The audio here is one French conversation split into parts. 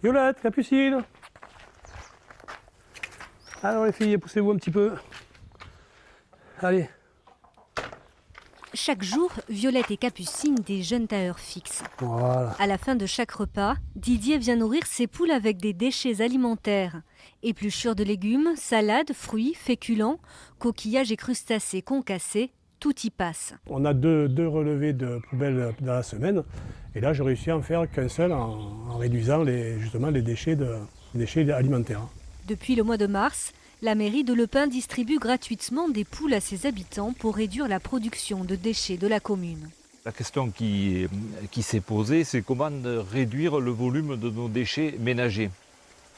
Violette, Capucine. Alors les filles, poussez-vous un petit peu. Allez. Chaque jour, Violette et Capucine déjeunent à heure fixe. Voilà. À la fin de chaque repas, Didier vient nourrir ses poules avec des déchets alimentaires. Épluchures de légumes, salades, fruits, féculents, coquillages et crustacés concassés, tout y passe. On a deux relevés de poubelles dans la semaine. Et là, j'ai réussi à en faire qu'un seul en réduisant justement les déchets alimentaires. Depuis le mois de mars, la mairie de Le Pin distribue gratuitement des poules à ses habitants pour réduire la production de déchets de la commune. La question qui s'est posée, c'est comment réduire le volume de nos déchets ménagers,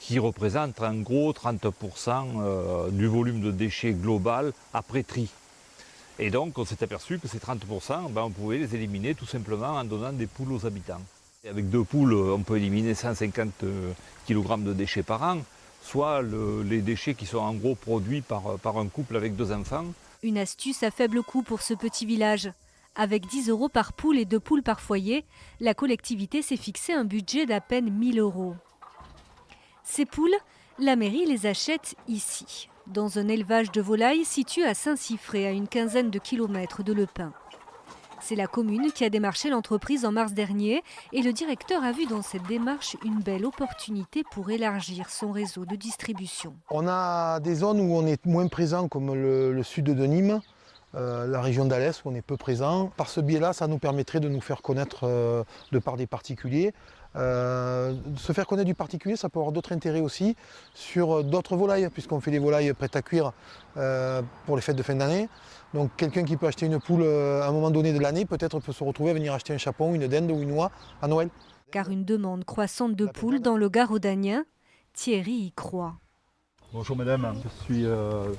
qui représente en gros 30% du volume de déchets global après tri. Et donc on s'est aperçu que ces 30%, on pouvait les éliminer tout simplement en donnant des poules aux habitants. Et avec 2 poules, on peut éliminer 150 kg de déchets par an, soit les déchets qui sont en gros produits par un couple avec 2 enfants. Une astuce à faible coût pour ce petit village. Avec 10 € par poule et 2 poules par foyer, la collectivité s'est fixé un budget d'à peine 1 000 €. Ces poules, la mairie les achète ici, dans un élevage de volailles situé à Saint-Siffré, à une quinzaine de kilomètres de Le Pin. C'est la commune qui a démarché l'entreprise en mars dernier et le directeur a vu dans cette démarche une belle opportunité pour élargir son réseau de distribution. On a des zones où on est moins présent, comme le sud de Nîmes, la région d'Alès où on est peu présent. Par ce biais-là, ça nous permettrait de nous faire connaître de par des particuliers. Se faire connaître du particulier, ça peut avoir d'autres intérêts aussi sur d'autres volailles, puisqu'on fait des volailles prêtes à cuire pour les fêtes de fin d'année. Donc quelqu'un qui peut acheter une poule à un moment donné de l'année, peut-être peut se retrouver à venir acheter un chapon, une dinde ou une oie à Noël. Car une demande croissante de poules dans le Garaudagnin, Thierry y croit. Bonjour madame, je suis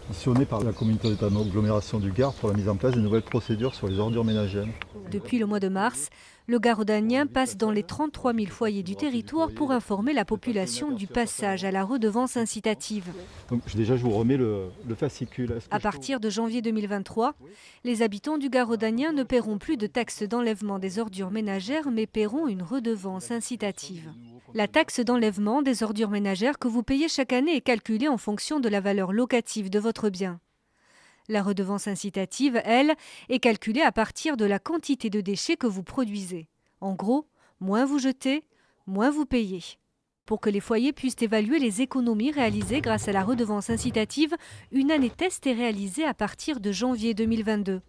missionné par la communauté d'agglomération du Gard pour la mise en place de nouvelles procédures sur les ordures ménagères. Depuis le mois de mars, le Garaudagnin passe dans les 33 000 foyers du territoire pour informer la population du passage à la redevance incitative. Donc déjà je vous remets le fascicule. À partir de janvier 2023, les habitants du Garaudagnin ne paieront plus de taxe d'enlèvement des ordures ménagères mais paieront une redevance incitative. La taxe d'enlèvement des ordures ménagères que vous payez chaque année est calculée en fonction de la valeur locative de votre bien. La redevance incitative, elle, est calculée à partir de la quantité de déchets que vous produisez. En gros, moins vous jetez, moins vous payez. Pour que les foyers puissent évaluer les économies réalisées grâce à la redevance incitative, une année test est réalisée à partir de janvier 2022.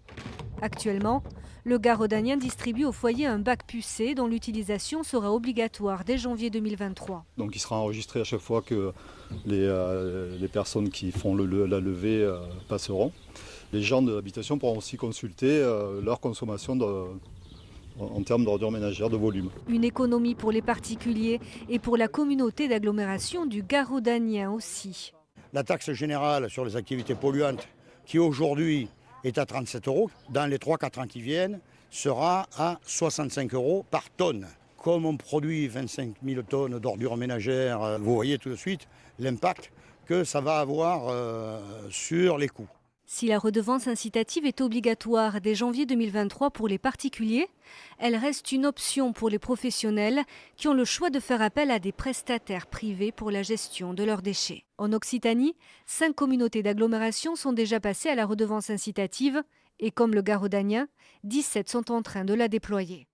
Actuellement, le Garaudagnin distribue aux foyers un bac pucé dont l'utilisation sera obligatoire dès janvier 2023. Donc il sera enregistré à chaque fois que les personnes qui font la levée passeront. Les gens de l'habitation pourront aussi consulter leur consommation en termes d'ordures ménagères de volume. Une économie pour les particuliers et pour la communauté d'agglomération du Garaudagnin aussi. La taxe générale sur les activités polluantes, qui aujourd'hui est à 37 €, dans les 3-4 ans qui viennent, sera à 65 € par tonne. Comme on produit 25 000 tonnes d'ordures ménagères, vous voyez tout de suite l'impact que ça va avoir sur les coûts. Si la redevance incitative est obligatoire dès janvier 2023 pour les particuliers, elle reste une option pour les professionnels qui ont le choix de faire appel à des prestataires privés pour la gestion de leurs déchets. En Occitanie, 5 communautés d'agglomération sont déjà passées à la redevance incitative et comme le Garaudagnin, 17 sont en train de la déployer.